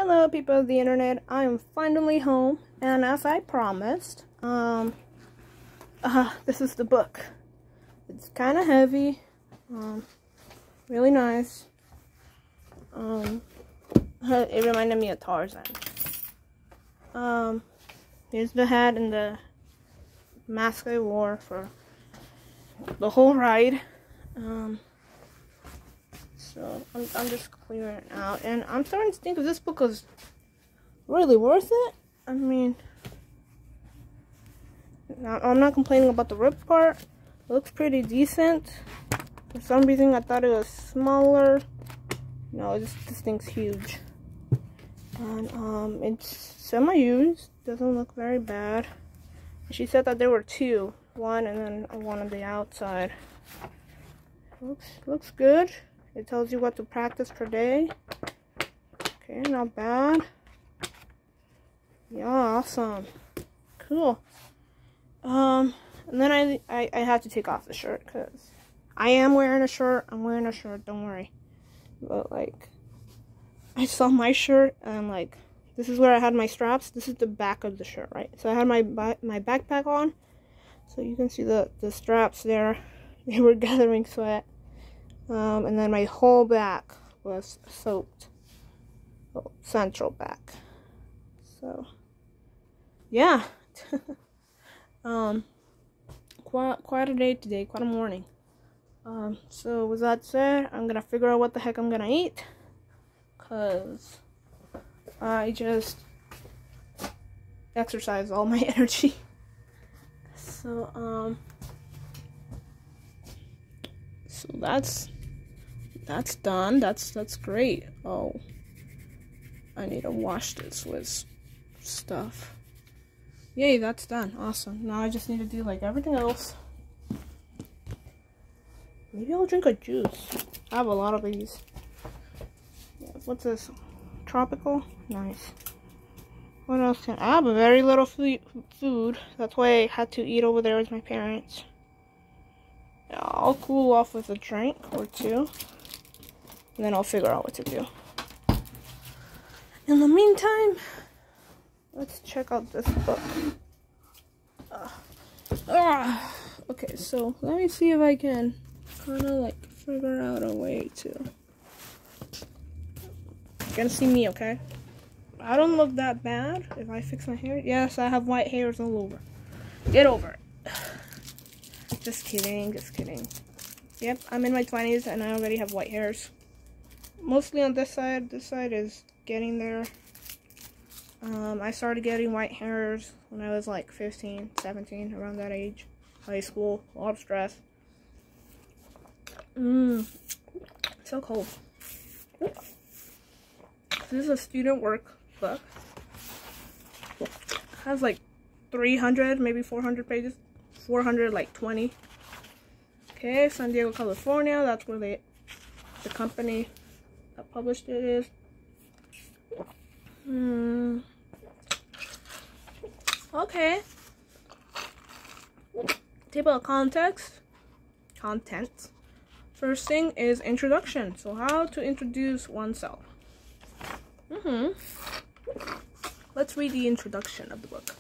Hello people of the internet, I am finally home, and as I promised, this is the book. It's kind of heavy, really nice. It reminded me of Tarzan. Here's the hat and the mask I wore for the whole ride. So I'm just clearing it out, and I'm starting to think if this book was really worth it. I mean, I'm not complaining about the ripped part. It looks pretty decent. For some reason, I thought it was smaller. No, this thing's huge, and it's semi-used. Doesn't look very bad. She said that there were two, one and then one on the outside. Looks good. It tells you what to practice per day. Okay, not bad. Yeah, awesome. Cool. And then I had to take off the shirt because I am wearing a shirt. I'm wearing a shirt, don't worry. But like, I saw my shirt and I'm like, this is where I had my straps. This is the back of the shirt, right? So I had my backpack on. So you can see the straps there. They were gathering sweat. And then my whole back was soaked. Oh, central back. So, yeah. Quite a day today, quite a morning. So with that said, I'm gonna figure out what the heck I'm gonna eat. Cause I just exercise all my energy. So, so that's done. That's great. Oh, I need to wash this with stuff. Yay, that's done. Awesome. Now I just need to do like everything else. Maybe I'll drink a juice. I have a lot of these. Yeah, what's this? Tropical? Nice. What else can I have? A very little food. That's why I had to eat over there with my parents. Yeah, I'll cool off with a drink or two. And then I'll figure out what to do. In the meantime, let's check out this book. Okay, so let me see if I can kind of like figure out a way to. You're gonna see me, okay? I don't look that bad if I fix my hair. Yes, I have white hairs all over. Get over it. Just kidding, just kidding. Yep, I'm in my 20s and I already have white hairs. Mostly on this side. This side is getting there. I started getting white hairs when I was like 15, 17, around that age. High school, a lot of stress. So cold. This is a student work book. It has like 300, maybe 400 pages. 400, like 20. Okay, San Diego, California. That's where the company that published it is. Okay. Table of contents. First thing is introduction. So how to introduce oneself. Let's read the introduction of the book.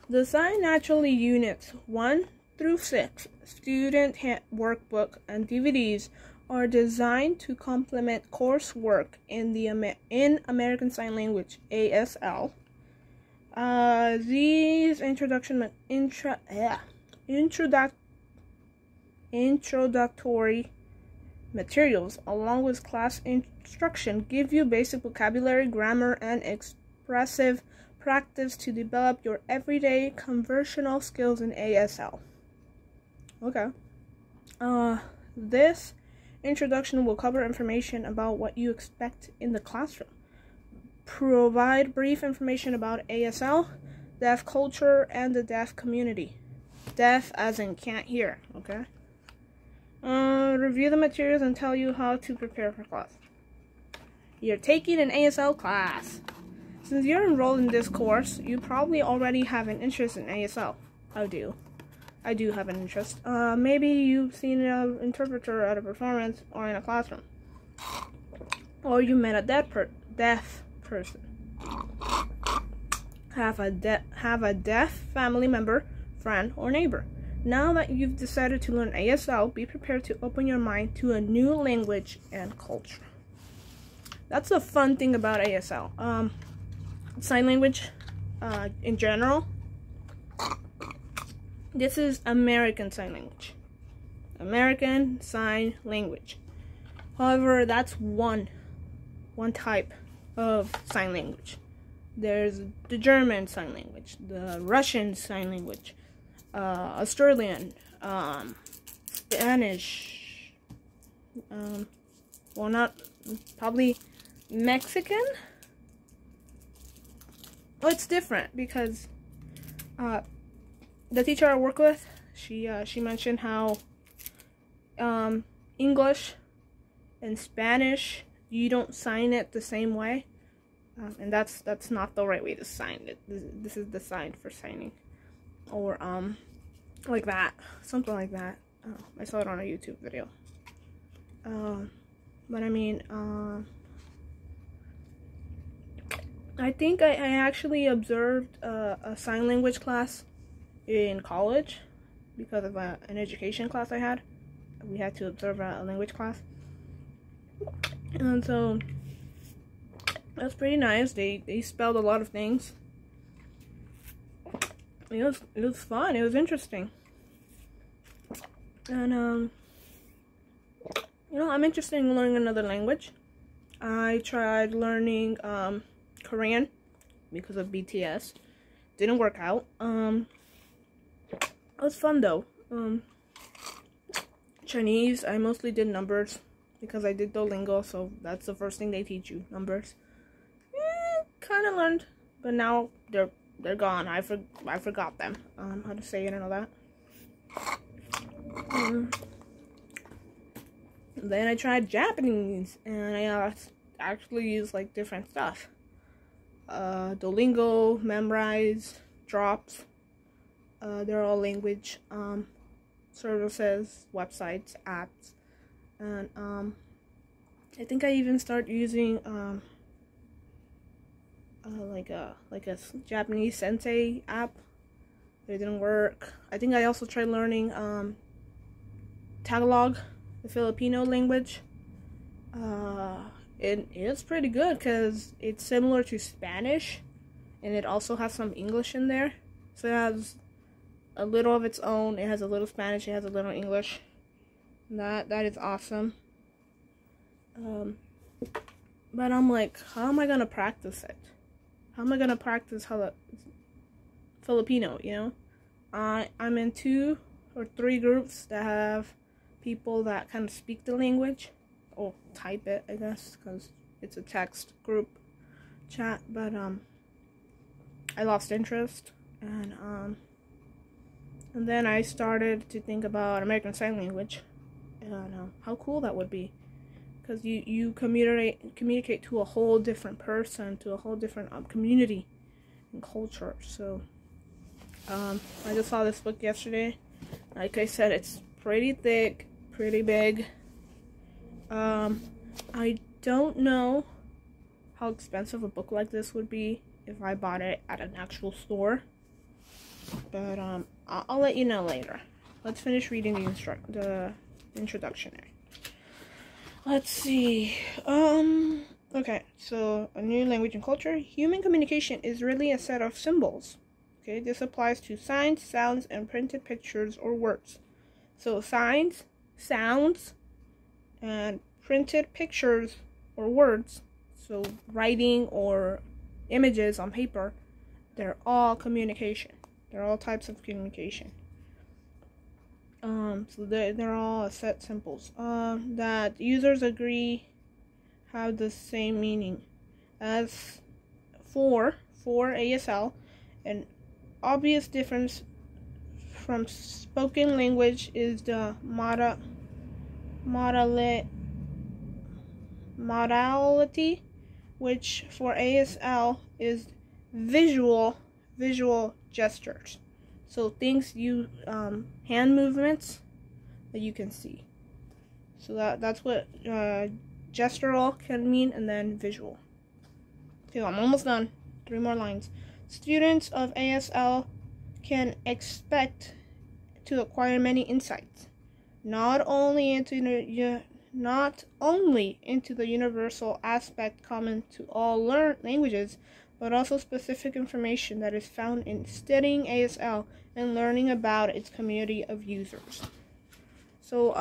Design Naturally Units 1 through 6 student workbook and DVDs are designed to complement coursework in American Sign Language (ASL). These introductory materials, along with class instruction, give you basic vocabulary, grammar, and expressive practice to develop your everyday conversational skills in ASL. Okay. This introduction will cover information about what you expect in the classroom, provide brief information about ASL, deaf culture, and the deaf community. Deaf as in can't hear, okay? Review the materials and tell you how to prepare for class. You're taking an ASL class. Since you're enrolled in this course, you probably already have an interest in ASL. I do have an interest. Maybe you've seen an interpreter at a performance or in a classroom. Or you met a deaf deaf person. Have a deaf family member, friend, or neighbor. Now that you've decided to learn ASL, be prepared to open your mind to a new language and culture. That's the fun thing about ASL. Sign language, in general. This is American Sign Language. American Sign Language. However, that's one type of sign language. There's the German Sign Language, the Russian Sign Language, Australian, Spanish, well, not, probably Mexican. Well, it's different because the teacher I work with, she mentioned how English and Spanish, you don't sign it the same way, and that's not the right way to sign it. This is the sign for signing, or like that, something like that. I saw it on a YouTube video. But I mean, I think I actually observed a sign language class in college because of an education class I had. We had to observe a language class, and so that's pretty nice. They spelled a lot of things. It was fun. It was interesting, and you know, I'm interested in learning another language. I tried learning Korean because of BTS. Didn't work out. It was fun though. Chinese, I mostly did numbers because I did Duolingo, so that's the first thing they teach you, numbers. Kind of learned, but now they're gone. I forgot them, how to say it and all that. Then I tried Japanese, and I actually used like different stuff. Duolingo, Memrise, Drops. They're all language services, websites, apps, and I think I even started using like a Japanese sensei app. It didn't work. I think I also tried learning Tagalog, the Filipino language. It is pretty good because it's similar to Spanish, and it also has some English in there. So it has a little of its own. It has a little Spanish. It has a little English. That is awesome. But I'm like, how am I gonna practice it? How am I gonna practice Filipino? You know, I'm in 2 or 3 groups that have people that kind of speak the language, or type it, I guess, because it's a text group chat. But I lost interest, and then I started to think about American Sign Language, and how cool that would be, because you communicate to a whole different person, to a whole different community and culture. So I just saw this book yesterday. Like I said, it's pretty thick, pretty big. I don't know how expensive a book like this would be if I bought it at an actual store, but I'll let you know later. Let's finish reading the introductionary. Let's see. Okay, so a new language and culture. Human communication is really a set of symbols. Okay, this applies to signs, sounds, and printed pictures or words. So signs, sounds, and printed pictures or words, so writing or images on paper, they're all communication. They're all types of communication. So they're all set symbols that users agree have the same meaning. As for ASL, an obvious difference from spoken language is the modality, which for ASL is visual gestures. So things hand movements that you can see. So that's what gestural can mean, and then visual. Okay, I'm almost done. 3 more lines. Students of ASL can expect to acquire many insights, not only into the universal aspect common to all languages, but also specific information that is found in studying ASL and learning about its community of users. So,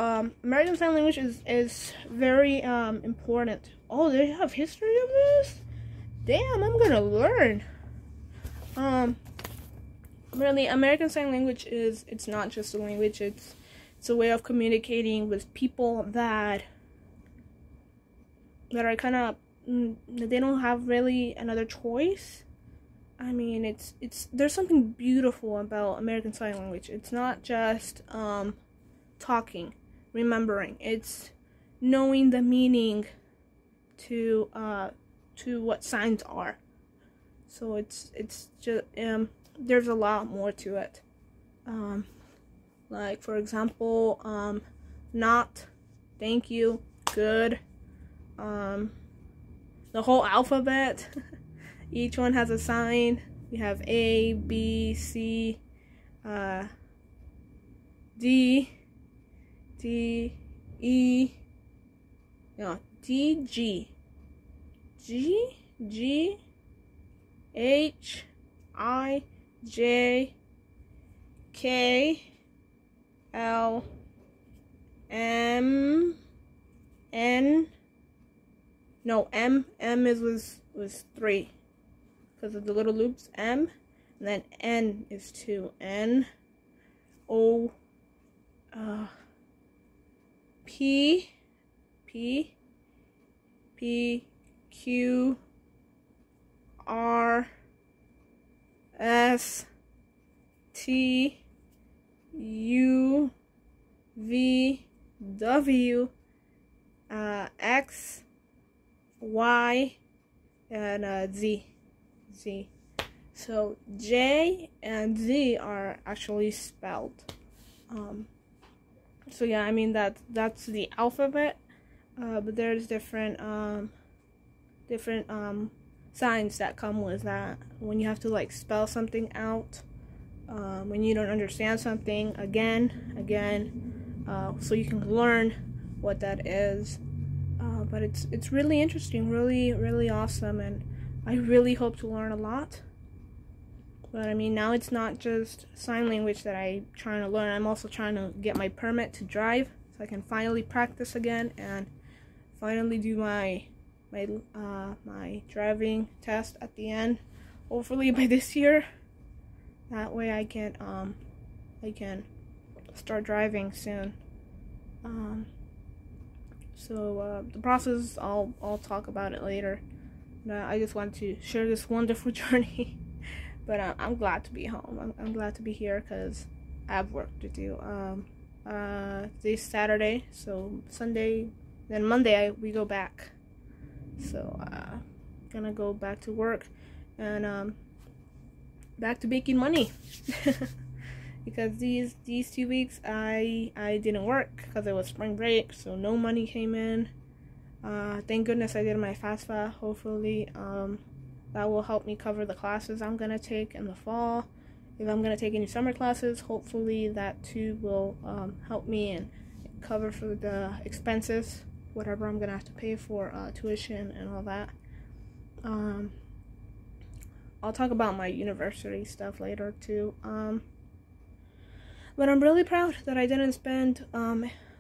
American Sign Language is very important. Oh, they have history of this? Damn, I'm gonna learn. Really, American Sign Language it's not just a language, it's a way of communicating with people that are kind of, they don't have really another choice. I mean, there's something beautiful about American Sign Language. It's not just talking, remembering. It's knowing the meaning to what signs are. So it's just there's a lot more to it. Like, for example, not, thank you, good, the whole alphabet. Each one has a sign. We have A, B, C, D, E, no, D, G, H, I, J, K, L, M, N. No, M was 3 because of the little loops. M, and then N is 2. N, O, P, Q, R, S, T, U, V, W, X, Y, and Z. So J and Z are actually spelled. So yeah, I mean that's the alphabet, but there's different signs that come with that when you have to like spell something out, when you don't understand something again, so you can learn what that is. But it's really interesting, really awesome, and I really hope to learn a lot. But I mean, now it's not just sign language that I'm trying to learn. I'm also trying to get my permit to drive so I can finally practice again and finally do my driving test at the end, hopefully by this year. That way I can start driving soon. So the process, I'll talk about it later. I just want to share this wonderful journey. But I'm glad to be home. I'm glad to be here because I have work to do. Today's Saturday, so Sunday, then Monday we go back. So gonna go back to work and back to making money. Because these 2 weeks I didn't work because it was spring break, so no money came in. Thank goodness I did my FAFSA. Hopefully that will help me cover the classes I'm gonna take in the fall. If I'm gonna take any summer classes, hopefully that too will help me and cover for the expenses, whatever I'm gonna have to pay for tuition and all that. I'll talk about my university stuff later too. But I'm really proud that I didn't spend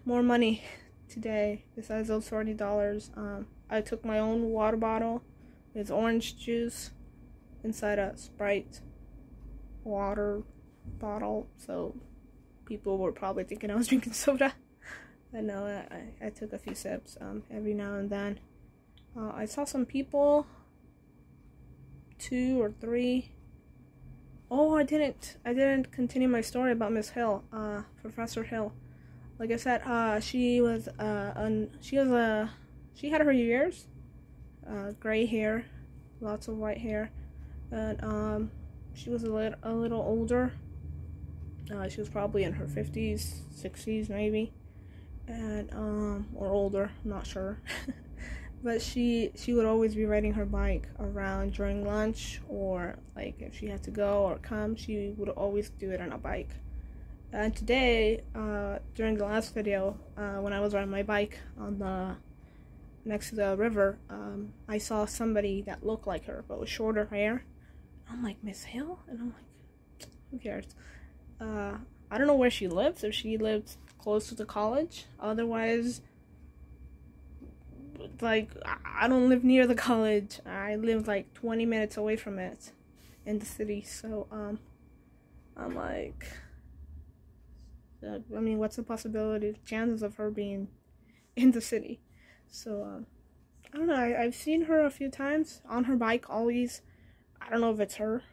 more money today besides those $40. I took my own water bottle with orange juice inside a Sprite water bottle, so people were probably thinking I was drinking soda. But no, I took a few sips every now and then. I saw some people, 2 or 3. Oh, I didn't continue my story about Miss Hill, Professor Hill. Like I said, she had her years, gray hair, lots of white hair, and she was a little older. She was probably in her 50s, 60s maybe, and or older, I'm not sure. But she would always be riding her bike around during lunch, or like if she had to go or come, she would always do it on a bike. And today, during the last video, when I was riding my bike on the next to the river, I saw somebody that looked like her but with shorter hair. I'm like, Miss Hill? And I'm like, who cares? I don't know where she lives, if she lives close to the college. Otherwise, like, I don't live near the college. I live like 20 minutes away from it in the city. So, I'm like, I mean, what's the possibility, chances of her being in the city? So, I don't know. I've seen her a few times on her bike always. I don't know if it's her.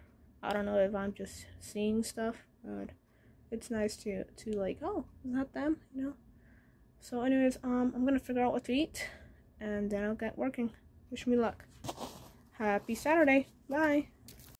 I don't know if I'm just seeing stuff, but it's nice to like, oh, is that them, you know? So anyways, I'm gonna figure out what to eat, and then I'll get working. Wish me luck. Happy Saturday. Bye.